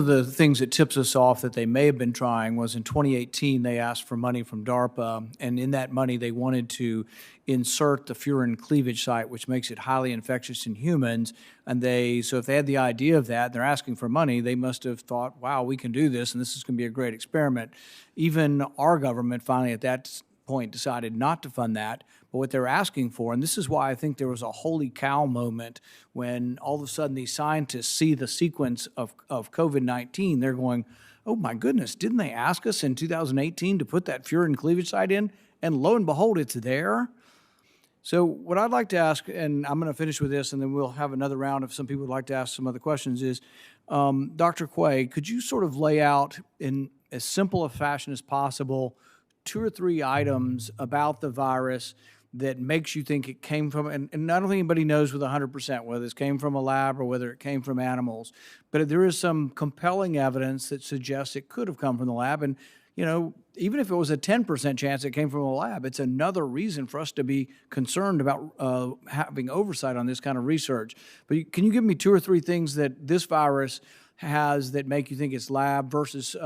The things that tips us off that they may have been trying was in 2018, they asked for money from DARPA, and in that money, they wanted to insert the furin cleavage site, which makes it highly infectious in humans. So if they had the idea of that, they're asking for money, they must have thought, wow, we can do this, and this is going to be a great experiment. Even our government finally at that point decided not to fund that. But what they're asking for, and this is why I think there was a holy cow moment when all of a sudden these scientists see the sequence of COVID-19, they're going, oh my goodness, didn't they ask us in 2018 to put that furin cleavage site in? And lo and behold, it's there. So what I'd like to ask, and I'm going to finish with this, and then we'll have another round if some people would like to ask some other questions, is Dr. Quay, could you sort of lay out in as simple a fashion as possible 2 or 3 items about the virus that makes you think it came from, and I don't think anybody knows with 100% whether this came from a lab or whether it came from animals, but there is some compelling evidence that suggests it could have come from the lab. And, you know, even if it was a 10% chance it came from a lab, it's another reason for us to be concerned about having oversight on this kind of research. But can you give me 2 or 3 things that this virus has that make you think it's lab versus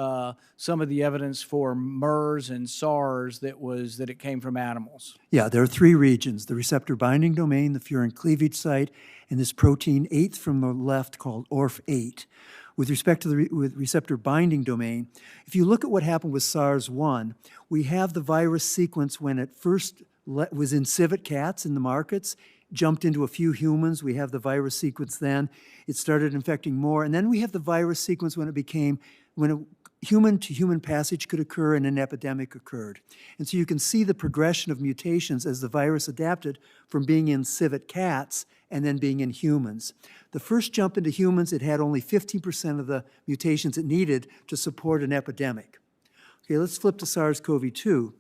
some of the evidence for MERS and SARS that it came from animals? Yeah, there are 3 regions: the receptor binding domain, the furin cleavage site, and this protein 8th from the left called ORF8. With respect to the receptor binding domain, if you look at what happened with SARS-1, we have the virus sequence when it first was in civet cats in the markets, jumped into a few humans. We have the virus sequence then. It started infecting more. And then we have the virus sequence when a human-to-human passage could occur and an epidemic occurred. And so you can see the progression of mutations as the virus adapted from being in civet cats and then being in humans. The first jump into humans, it had only 15% of the mutations it needed to support an epidemic. Okay, let's flip to SARS-CoV-2.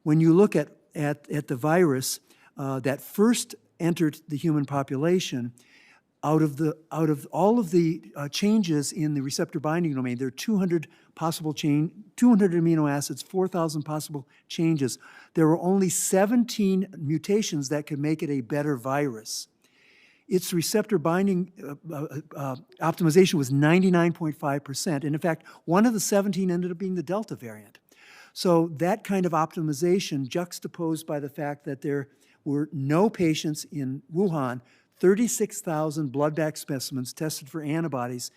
When you look at the virus that first entered the human population, out of all of the changes in the receptor binding domain, there are 200 amino acids, 4,000 possible changes. There were only 17 mutations that could make it a better virus. Its receptor binding optimization was 99.5%. And in fact, one of the 17 ended up being the Delta variant. So that kind of optimization, juxtaposed by the fact that there were no patients in Wuhan, 36,000 blood bag specimens tested for antibodies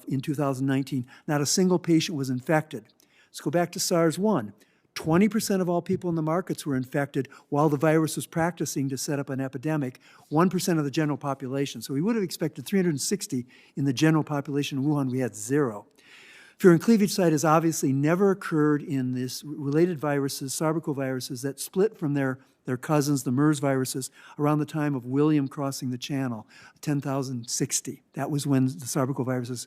in 2019. Not a single patient was infected. Let's go back to SARS-1. 20% of all people in the markets were infected while the virus was practicing to set up an epidemic, 1% of the general population. So we would have expected 360 in the general population. In Wuhan, we had 0. Furin cleavage site has obviously never occurred in this related viruses, sarbecoviruses, that split from their cousins, the MERS viruses, around the time of William crossing the channel, 10,060. That was when the sarbecoviruses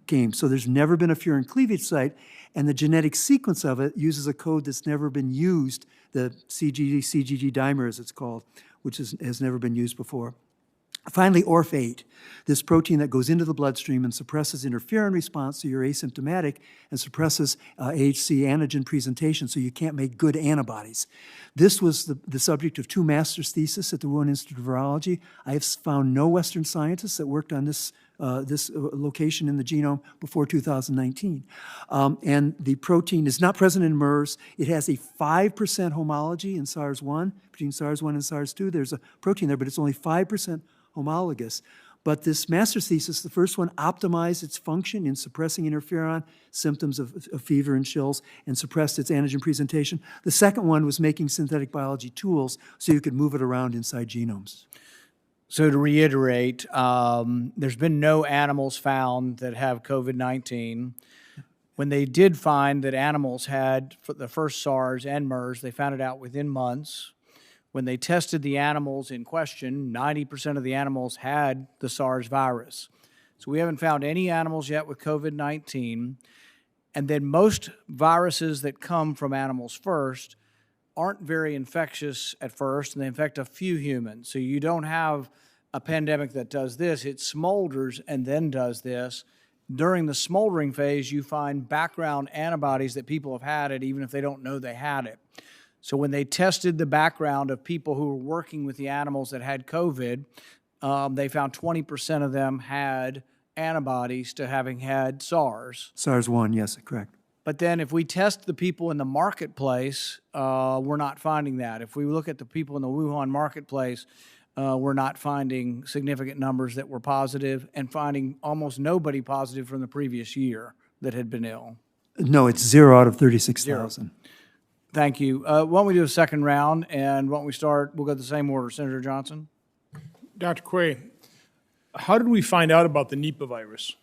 came. So there's never been a furin cleavage site, and the genetic sequence of it uses a code that's never been used, the CGG dimer as it's called, which has never been used before. Finally, ORF8, this protein that goes into the bloodstream and suppresses interferon response, so you're asymptomatic, and suppresses AHC antigen presentation, so you can't make good antibodies. This was the subject of 2 master's theses at the Wuhan Institute of Virology. I have found no Western scientists that worked on this location in the genome before 2019. And the protein is not present in MERS. It has a 5% homology in SARS-1. Between SARS-1 and SARS-2, there's a protein there, but it's only 5% homologous. But this master's thesis, the first one, optimized its function in suppressing interferon, symptoms of fever and chills, and suppressed its antigen presentation. The second one was making synthetic biology tools so you could move it around inside genomes. So to reiterate, there's been no animals found that have COVID-19. When they did find that animals had the first SARS and MERS, they found it out within months. When they tested the animals in question, 90% of the animals had the SARS virus. So we haven't found any animals yet with COVID-19. And then most viruses that come from animals first aren't very infectious at first, and they infect a few humans. So you don't have a pandemic that does this. It smolders and then does this. During the smoldering phase, you find background antibodies that people have had it, even if they don't know they had it. So when they tested the background of people who were working with the animals that had COVID, they found 20% of them had antibodies to having had SARS. SARS-1, yes, correct. But then if we test the people in the marketplace, we're not finding that. If we look at the people in the Wuhan marketplace, we're not finding significant numbers that were positive and finding almost nobody positive from the previous year that had been ill. No, it's 0 out of 36,000. Thank you. Why don't we do a second round, and why don't we start, we'll go the same order. Senator Johnson? Dr. Quay, how did we find out about the Nipah virus?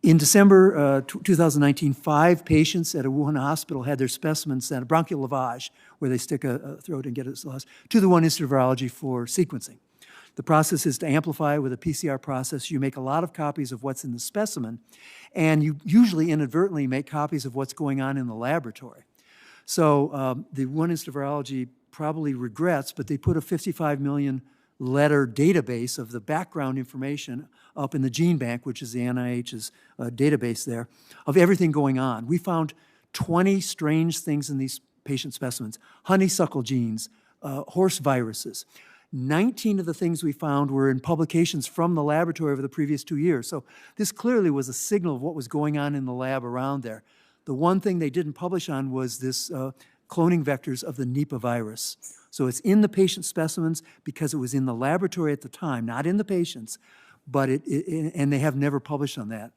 In December 2019, 5 patients at a Wuhan hospital had their specimens sent, a bronchial lavage, where they stick a throat and get it lost, to the one Institute of Virology for sequencing. The process is to amplify it with a PCR process. You make a lot of copies of what's in the specimen, and you usually inadvertently make copies of what's going on in the laboratory. So the one Institute of Virology probably regrets, but they put a 55 million letter database of the background information up in the gene bank, which is the NIH's database there, of everything going on. We found 20 strange things in these patient specimens: honeysuckle genes, horse viruses. 19 of the things we found were in publications from the laboratory over the previous 2 years. So this clearly was a signal of what was going on in the lab around there. The one thing they didn't publish on was this cloning vectors of the Nipah virus. So it's in the patient specimens because it was in the laboratory at the time, not in the patients, but and they have never published on that.